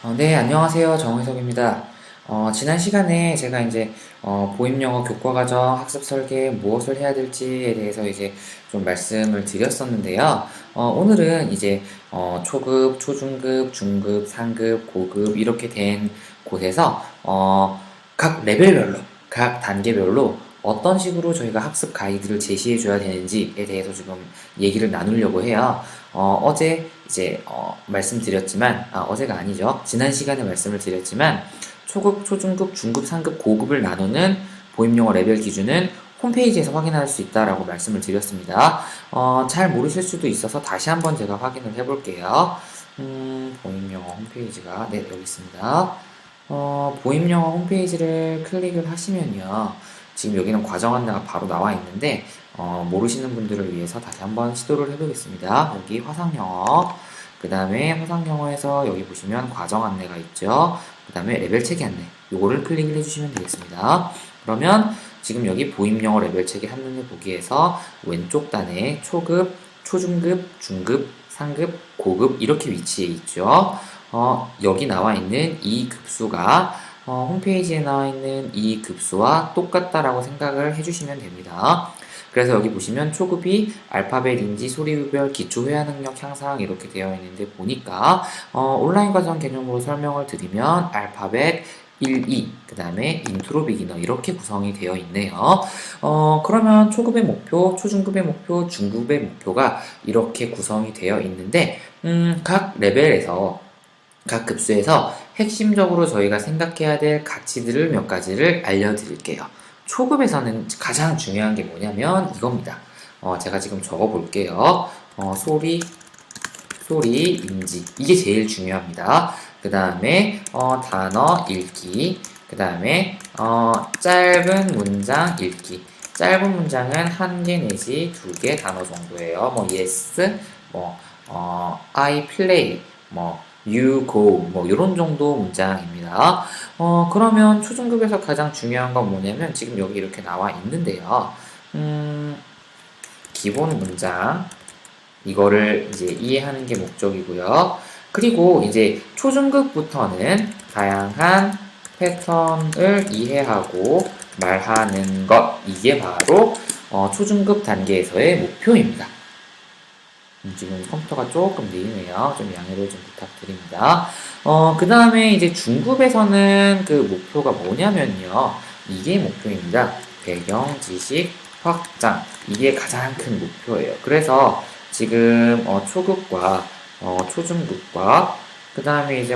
네, 안녕하세요. 정혜석입니다. 지난 시간에 제가 보임영어 교과과정 학습 설계 무엇을 해야 될지에 대해서 좀 말씀을 드렸었는데요. 오늘은 초급, 초중급, 중급, 상급, 고급 이렇게 된 곳에서, 각 레벨별로, 각 단계별로 어떤 식으로 저희가 학습 가이드를 제시해 줘야 되는지에 대해서 지금 얘기를 나누려고 해요. 어제 말씀드렸지만, 어제가 아니죠. 지난 시간에 말씀을 드렸지만, 초급, 초중급, 중급, 상급, 고급을 나누는 보임영어 레벨 기준은 홈페이지에서 확인할 수 있다라고 말씀을 드렸습니다. 잘 모르실 수도 있어서 다시 한번 제가 확인을 해볼게요. 보임영어 홈페이지가, 네, 여기 있습니다. 보임영어 홈페이지를 클릭을 하시면요. 지금 여기는 과정 안내가 바로 나와 있는데, 모르시는 분들을 위해서 다시 한번 시도를 해보겠습니다. 여기 화상영어, 그 다음에 화상영어에서 여기 보시면 과정 안내가 있죠. 그 다음에 레벨 체계 안내, 요거를 클릭을 해주시면 되겠습니다. 그러면 지금 여기 보임영어 레벨 체계 한눈에 보기에서 왼쪽 단에 초급, 초중급, 중급, 상급, 고급 이렇게 위치해 있죠. 여기 나와 있는 이 급수가 홈페이지에 나와 있는 이 급수와 똑같다라고 생각을 해주시면 됩니다. 그래서 여기 보시면 초급이 알파벳 인지 소리 구별 기초 회화 능력 향상 이렇게 되어 있는데 보니까 온라인 과정 개념으로 설명을 드리면 알파벳 1, 2, 그 다음에 인트로 비기너 이렇게 구성이 되어 있네요. 그러면 초급의 목표, 초중급의 목표, 중급의 목표가 이렇게 구성이 되어 있는데 각 레벨에서 각 급수에서 핵심적으로 저희가 생각해야 될 가치들을 몇 가지를 알려드릴게요. 초급에서는 가장 중요한 게 뭐냐면 이겁니다. 제가 지금 적어 볼게요. 소리, 인지. 이게 제일 중요합니다. 그 다음에, 단어 읽기. 그 다음에, 짧은 문장 읽기. 짧은 문장은 한 개 내지 두 개 단어 정도예요. yes, I play, you go, 요런 정도 문장입니다. 그러면 초중급에서 가장 중요한 건 뭐냐면 지금 여기 이렇게 나와 있는데요. 기본 문장, 이거를 이해하는 게 목적이고요. 그리고 초중급부터는 다양한 패턴을 이해하고 말하는 것, 이게 바로 초중급 단계에서의 목표입니다. 지금 컴퓨터가 조금 느리네요. 좀 양해를 좀 부탁드립니다. 그 다음에 중급에서는 그 목표가 뭐냐면요. 이게 목표입니다. 배경 지식 확장. 이게 가장 큰 목표예요. 그래서 지금 초급과 초중급과 그 다음에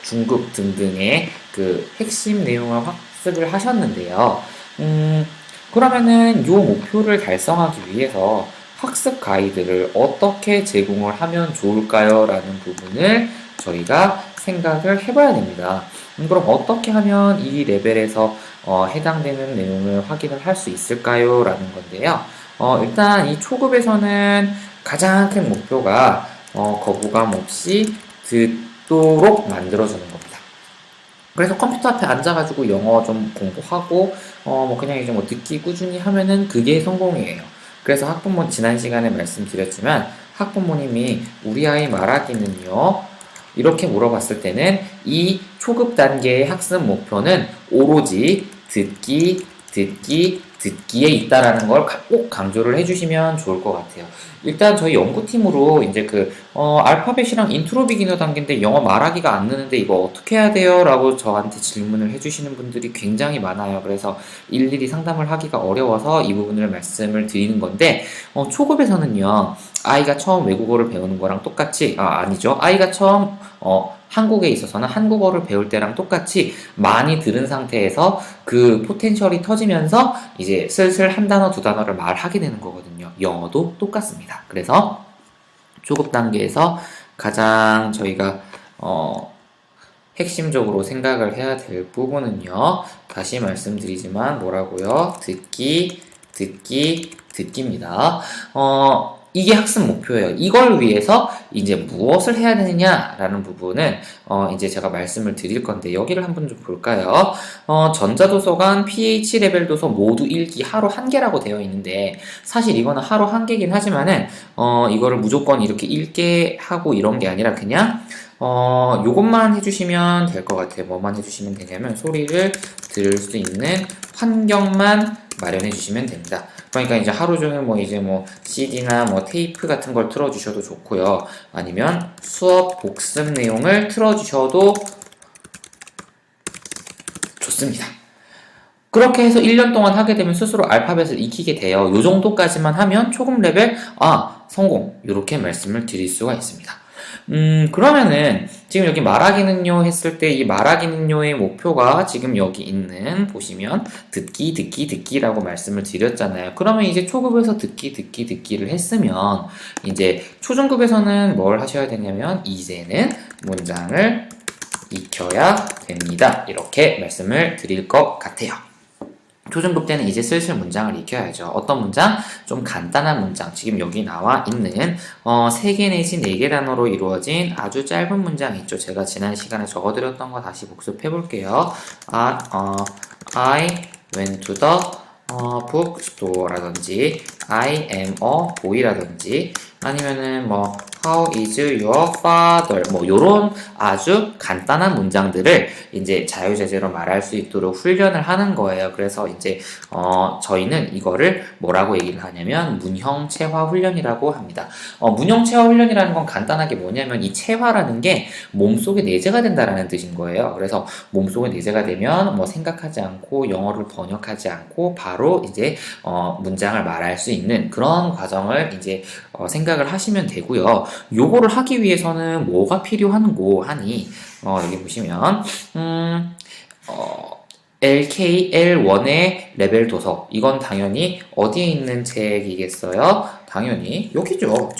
중급 등등의 그 핵심 내용을 학습을 하셨는데요. 그러면은 이 목표를 달성하기 위해서 학습 가이드를 어떻게 제공을 하면 좋을까요? 라는 부분을 저희가 생각을 해봐야 됩니다. 그럼 어떻게 하면 이 레벨에서 해당되는 내용을 확인을 할 수 있을까요? 라는 건데요. 일단 이 초급에서는 가장 큰 목표가 거부감 없이 듣도록 만들어주는 겁니다. 그래서 컴퓨터 앞에 앉아가지고 영어 좀 공부하고 그냥 듣기 꾸준히 하면은 그게 성공이에요. 그래서 학부모 지난 시간에 말씀드렸지만 학부모님이 우리 아이 말하기는요 이렇게 물어봤을 때는 이 초급 단계의 학습 목표는 오로지 듣기에 있다라는 걸 꼭 강조를 해주시면 좋을 것 같아요. 일단 저희 연구팀으로 알파벳이랑 인트로 비기너 단계인데 영어 말하기가 안 느는데 이거 어떻게 해야 돼요? 라고 저한테 질문을 해주시는 분들이 굉장히 많아요. 그래서 일일이 상담을 하기가 어려워서 이 부분을 말씀을 드리는 건데, 초급에서는요, 아이가 처음 외국어를 배우는 거랑 똑같이, 아니죠. 아이가 처음, 한국에 있어서는 한국어를 배울 때랑 똑같이 많이 들은 상태에서 그 포텐셜이 터지면서 슬슬 한 단어, 두 단어를 말하게 되는 거거든요. 영어도 똑같습니다. 그래서 초급 단계에서 가장 저희가 핵심적으로 생각을 해야 될 부분은요. 다시 말씀드리지만 뭐라고요? 듣기입니다. 이게 학습 목표예요. 이걸 위해서 이제 무엇을 해야 되느냐라는 부분은 이제 제가 말씀을 드릴 건데 여기를 한번 좀 볼까요? 전자도서관, PH 레벨 도서 모두 읽기 하루 1개라고 되어 있는데 사실 이거는 하루 1개긴 하지만은 이거를 무조건 이렇게 읽게 하고 이런 게 아니라 그냥 요것만 해주시면 될 것 같아요. 뭐만 해주시면 되냐면 소리를 들을 수 있는 환경만 마련해 주시면 됩니다. 그러니까 이제 하루 종일 CD나 테이프 같은 걸 틀어주셔도 좋고요. 아니면 수업 복습 내용을 틀어주셔도 좋습니다. 그렇게 해서 1년 동안 하게 되면 스스로 알파벳을 익히게 돼요. 요 정도까지만 하면 초급 레벨, 성공. 이렇게 말씀을 드릴 수가 있습니다. 그러면은 지금 여기 말하기는요 했을 때 이 말하기는요의 목표가 지금 여기 있는 보시면 듣기라고 말씀을 드렸잖아요. 그러면 이제 초급에서 듣기를 했으면 이제 초중급에서는 뭘 하셔야 되냐면 이제는 문장을 익혀야 됩니다. 이렇게 말씀을 드릴 것 같아요. 초중급 때는 이제 슬슬 문장을 익혀야죠. 어떤 문장? 좀 간단한 문장. 지금 여기 나와 있는 3개 내지 4개 단어로 이루어진 아주 짧은 문장 있죠. 제가 지난 시간에 적어드렸던 거 다시 복습해 볼게요. I went to the bookstore라든지 I am a boy라든지 아니면은 How is your father? 요런 아주 간단한 문장들을 이제 자유자재로 말할 수 있도록 훈련을 하는 거예요. 그래서 이제, 저희는 이거를 뭐라고 얘기를 하냐면, 문형체화 훈련이라고 합니다. 문형체화 훈련이라는 건 간단하게 뭐냐면, 이 체화라는 게 몸속에 내재가 된다라는 뜻인 거예요. 그래서 몸속에 내재가 되면, 생각하지 않고, 영어를 번역하지 않고, 바로 이제, 문장을 말할 수 있는 그런 과정을 이제, 생각을 하시면 되고요. 요거를 하기 위해서는 뭐가 필요한고 하니 여기 보시면 LKL1의 레벨 도서 이건 당연히 어디에 있는 책이겠어요? 당연히 여기죠.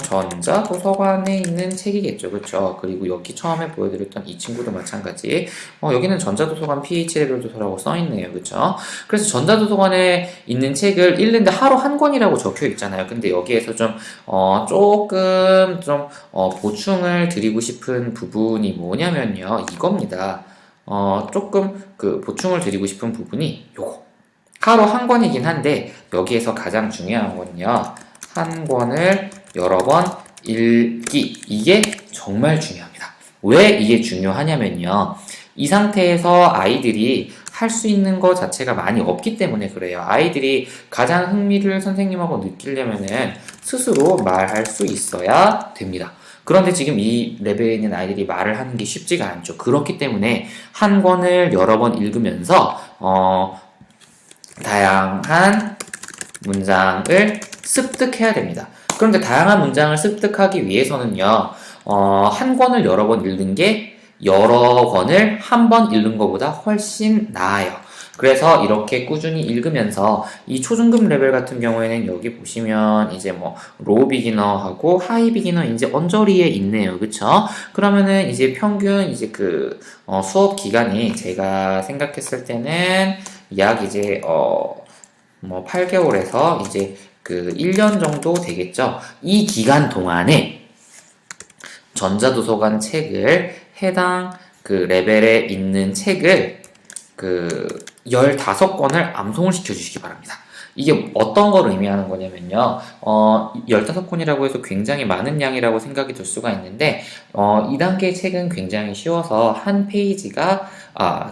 전자도서관에 있는 책이겠죠. 그렇죠? 그리고 여기 처음에 보여드렸던 이 친구도 마찬가지. 여기는 전자도서관 PH 레벨 도서라고 써있네요. 그렇죠? 그래서 전자도서관에 있는 책을 읽는데 하루 1권이라고 적혀 있잖아요. 근데 여기에서 조금 보충을 드리고 싶은 부분이 뭐냐면요. 이겁니다. 조금 보충을 드리고 싶은 부분이 요거. 하루 1권이긴 한데 여기에서 가장 중요한 건요. 1권을 여러 번 읽기. 이게 정말 중요합니다. 왜 이게 중요하냐면요. 이 상태에서 아이들이 할 수 있는 것 자체가 많이 없기 때문에 그래요. 아이들이 가장 흥미를 선생님하고 느끼려면은 스스로 말할 수 있어야 됩니다. 그런데 지금 이 레벨에 있는 아이들이 말을 하는 게 쉽지가 않죠. 그렇기 때문에 1권을 여러 번 읽으면서 다양한 문장을 습득해야 됩니다. 그런데 다양한 문장을 습득하기 위해서는요, 1권을 여러 번 읽는 게 여러 권을 한 번 읽는 것보다 훨씬 나아요. 그래서 이렇게 꾸준히 읽으면서 이 초중급 레벨 같은 경우에는 여기 보시면 이제 로우 비기너하고 하이 비기너 이제 언저리에 있네요. 그쵸? 그러면은 이제 평균 이제 수업 기간이 제가 생각했을 때는 약 이제 8개월에서 이제 1년 정도 되겠죠. 이 기간 동안에 전자도서관 책을 해당 레벨에 있는 책을 15권을 암송을 시켜주시기 바랍니다. 이게 어떤 걸 의미하는 거냐면요. 15권이라고 해서 굉장히 많은 양이라고 생각이 들 수가 있는데 2단계 책은 굉장히 쉬워서 한 페이지가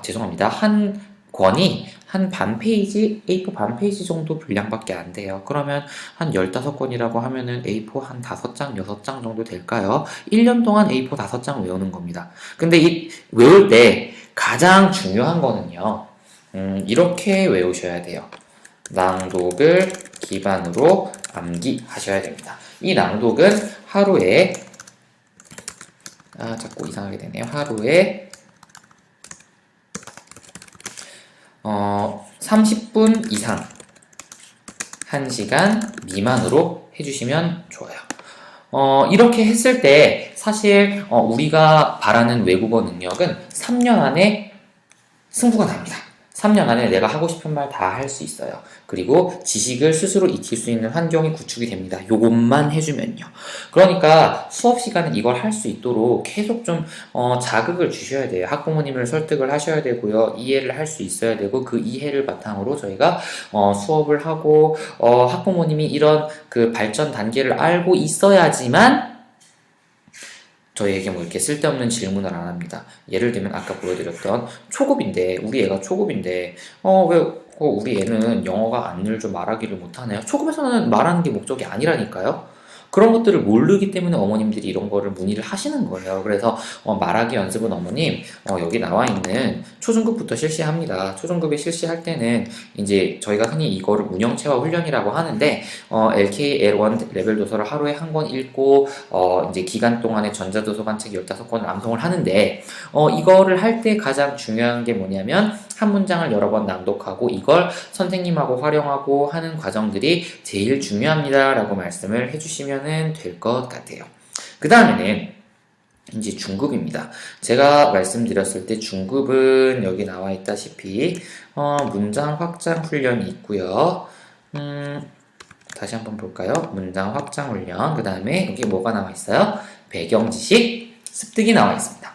죄송합니다. 한 권이 한 반 페이지, A4 반 페이지 정도 분량밖에 안 돼요. 그러면 한 15권이라고 하면은 A4 한 5장, 6장 정도 될까요? 1년 동안 A4 5장 외우는 겁니다. 근데 외울 때 가장 중요한 거는요. 이렇게 외우셔야 돼요. 낭독을 기반으로 암기하셔야 됩니다. 이 낭독은 하루에 자꾸 이상하게 되네요. 하루에 30분 이상 1시간 미만으로 해주시면 좋아요. 이렇게 했을 때 사실 우리가 바라는 외국어 능력은 3년 안에 승부가 납니다. 3년 안에 내가 하고 싶은 말 다 할 수 있어요. 그리고 지식을 스스로 익힐 수 있는 환경이 구축이 됩니다. 요것만 해주면요. 그러니까 수업 시간에 이걸 할 수 있도록 계속 좀 자극을 주셔야 돼요. 학부모님을 설득을 하셔야 되고요. 이해를 할 수 있어야 되고 그 이해를 바탕으로 저희가 수업을 하고 학부모님이 이런 그 발전 단계를 알고 있어야지만 저희에게 뭐 이렇게 쓸데없는 질문을 안 합니다. 예를 들면 아까 보여드렸던 초급인데 우리 애가 초급인데 왜 우리 애는 영어가 안 늘죠 말하기를 못하나요? 초급에서는 말하는 게 목적이 아니라니까요. 그런 것들을 모르기 때문에 어머님들이 이런 거를 문의를 하시는 거예요. 그래서 말하기 연습은 어머님 여기 나와 있는 초중급부터 실시합니다. 초중급에 실시할 때는 이제 저희가 흔히 이거를 운영체화 훈련이라고 하는데 LK, L1 레벨 도서를 하루에 한 권 읽고 이제 기간 동안에 전자도서관 책 15권을 암송을 하는데 이거를 할 때 가장 중요한 게 뭐냐면 한 문장을 여러 번 낭독하고 이걸 선생님하고 활용하고 하는 과정들이 제일 중요합니다 라고 말씀을 해주시면 될 것 같아요. 그 다음에는 이제 중급입니다. 제가 말씀드렸을 때 중급은 여기 나와 있다시피 문장 확장 훈련이 있고요. 다시 한번 볼까요? 문장 확장 훈련, 그 다음에 여기 뭐가 나와 있어요? 배경 지식 습득이 나와 있습니다.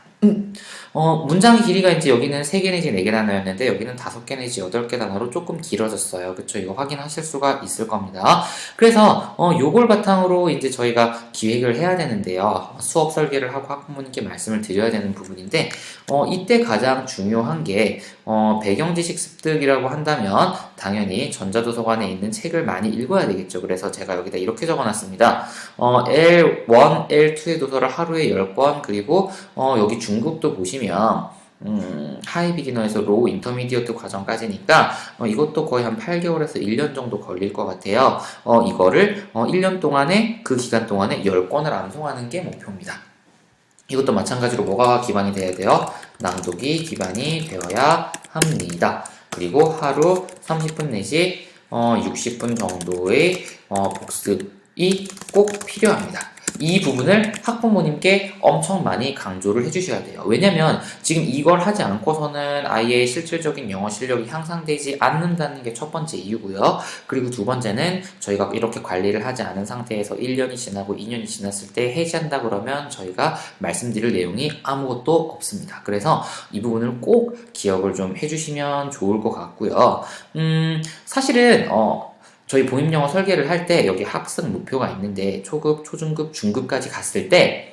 문장의 길이가 이제 여기는 3개 내지 4개 단어였는데 여기는 5개 내지 8개 단어로 조금 길어졌어요. 그쵸? 이거 확인하실 수가 있을 겁니다. 그래서 요걸 바탕으로 이제 저희가 기획을 해야 되는데요. 수업 설계를 하고 학부모님께 말씀을 드려야 되는 부분인데 이때 가장 중요한 게 배경 지식 습득이라고 한다면 당연히 전자도서관에 있는 책을 많이 읽어야 되겠죠. 그래서 제가 여기다 이렇게 적어놨습니다. L1, L2의 도서를 하루에 10권 그리고 여기 중급도 보시면 하이 비기너에서 로우 인터미디어트 과정까지니까 이것도 거의 한 8개월에서 1년 정도 걸릴 것 같아요. 이거를 1년 동안에 그 기간 동안에 10권을 암송하는 게 목표입니다. 이것도 마찬가지로 뭐가 기반이 돼야 돼요? 낭독이 기반이 되어야 합니다. 그리고 하루 30분 내지 60분 정도의 복습이 꼭 필요합니다. 이 부분을 학부모님께 엄청 많이 강조를 해주셔야 돼요. 왜냐면 지금 이걸 하지 않고서는 아이의 실질적인 영어 실력이 향상되지 않는다는 게 첫 번째 이유고요. 그리고 두 번째는 저희가 이렇게 관리를 하지 않은 상태에서 1년이 지나고 2년이 지났을 때 해지한다 그러면 저희가 말씀드릴 내용이 아무것도 없습니다. 그래서 이 부분을 꼭 기억을 좀 해주시면 좋을 것 같고요. 사실은 저희 보임영어 설계를 할 때 여기 학습 목표가 있는데 초급, 초중급, 중급까지 갔을 때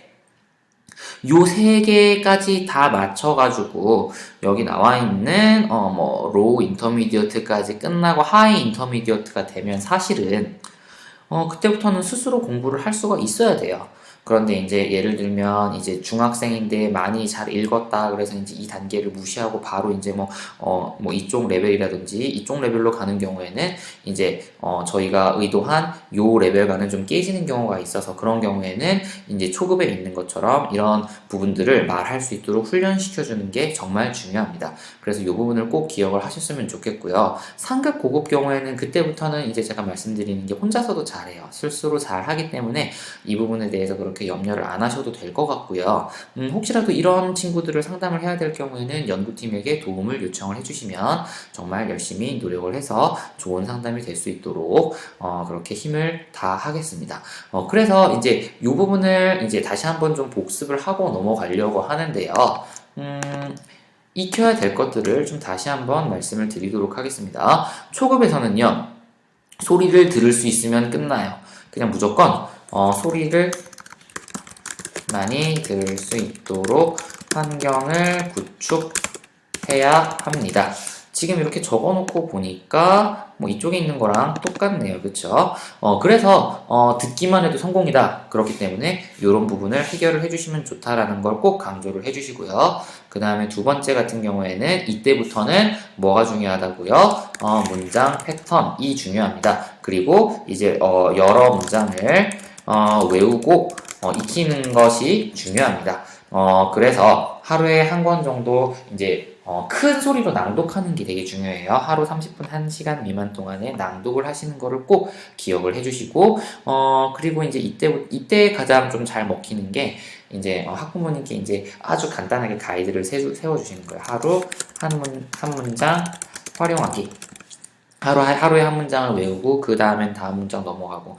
요 3개까지 다 맞춰가지고 여기 나와 있는 로우 인터미디어트까지 끝나고 하이 인터미디어트가 되면 사실은 그때부터는 스스로 공부를 할 수가 있어야 돼요. 그런데 이제 예를 들면 이제 중학생인데 많이 잘 읽었다 그래서 이제 이 단계를 무시하고 바로 이제 뭐 이쪽 레벨이라든지 이쪽 레벨로 가는 경우에는 이제 저희가 의도한 요 레벨과는 좀 깨지는 경우가 있어서 그런 경우에는 이제 초급에 있는 것처럼 이런 부분들을 말할 수 있도록 훈련시켜주는 게 정말 중요합니다. 그래서 이 부분을 꼭 기억을 하셨으면 좋겠고요. 상급 고급 경우에는 그때부터는 이제 제가 말씀드리는 게 혼자서도 잘해요. 실수로 잘 하기 때문에 이 부분에 대해서 그렇게 염려를 안 하셔도 될 것 같고요. 혹시라도 이런 친구들을 상담을 해야 될 경우에는 연구팀에게 도움을 요청을 해주시면 정말 열심히 노력을 해서 좋은 상담이 될 수 있도록 그렇게 힘을 다하겠습니다. 그래서 이제 이 부분을 이제 다시 한번 좀 복습을 하고 넘어가려고 하는데요. 익혀야 될 것들을 좀 다시 한번 말씀을 드리도록 하겠습니다. 초급에서는요, 소리를 들을 수 있으면 끝나요. 그냥 무조건 소리를 많이 들을 수 있도록 환경을 구축해야 합니다. 지금 이렇게 적어놓고 보니까 뭐 이쪽에 있는 거랑 똑같네요. 그쵸? 그래서 듣기만 해도 성공이다. 그렇기 때문에 이런 부분을 해결을 해주시면 좋다라는 걸 꼭 강조를 해주시고요. 그 다음에 두 번째 같은 경우에는 이때부터는 뭐가 중요하다고요? 문장 패턴이 중요합니다. 그리고 이제 여러 문장을 외우고 익히는 것이 중요합니다. 그래서 하루에 한 권 정도 이제 큰 소리로 낭독하는 게 되게 중요해요. 하루 30분 1시간 미만 동안에 낭독을 하시는 거를 꼭 기억을 해주시고 그리고 이제 이때 가장 좀 잘 먹히는 게 이제 학부모님께 이제 아주 간단하게 가이드를 세워주시는 거예요. 하루 한 문장 활용하기. 하루에 한 문장을 외우고 그 다음엔 다음 문장 넘어가고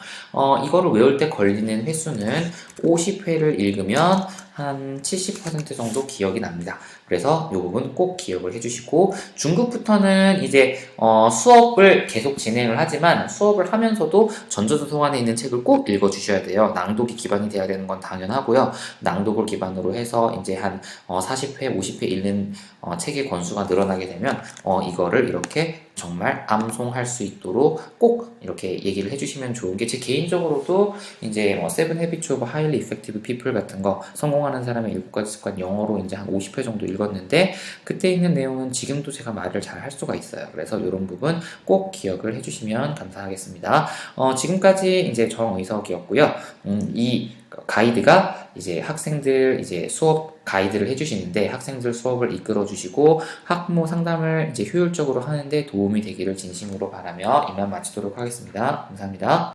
이거를 외울 때 걸리는 횟수는 50회를 읽으면 한 70% 정도 기억이 납니다. 그래서 이 부분 꼭 기억을 해주시고 중급부터는 이제 수업을 계속 진행을 하지만 수업을 하면서도 전조도서 안에 있는 책을 꼭 읽어주셔야 돼요. 낭독이 기반이 돼야 되는 건 당연하고요. 낭독을 기반으로 해서 이제 한 40회, 50회 읽는 책의 권수가 늘어나게 되면 이거를 이렇게 정말 암송할 수 있도록 꼭 이렇게 얘기를 해주시면 좋은 게 제 개인적으로도 이제 Seven Habits of Highly Effective People 같은 거 성공하는 사람의 7가지 습관 영어로 이제 한 50회 정도 읽었는데 그때 있는 내용은 지금도 제가 말을 잘 할 수가 있어요. 그래서 이런 부분 꼭 기억을 해주시면 감사하겠습니다. 지금까지 이제 정의석이었고요. 이 가이드가 이제 학생들 이제 수업 가이드를 해주시는데 학생들 수업을 이끌어 주시고 학부모 상담을 이제 효율적으로 하는데 도움이 되기를 진심으로 바라며 이만 마치도록 하겠습니다. 감사합니다.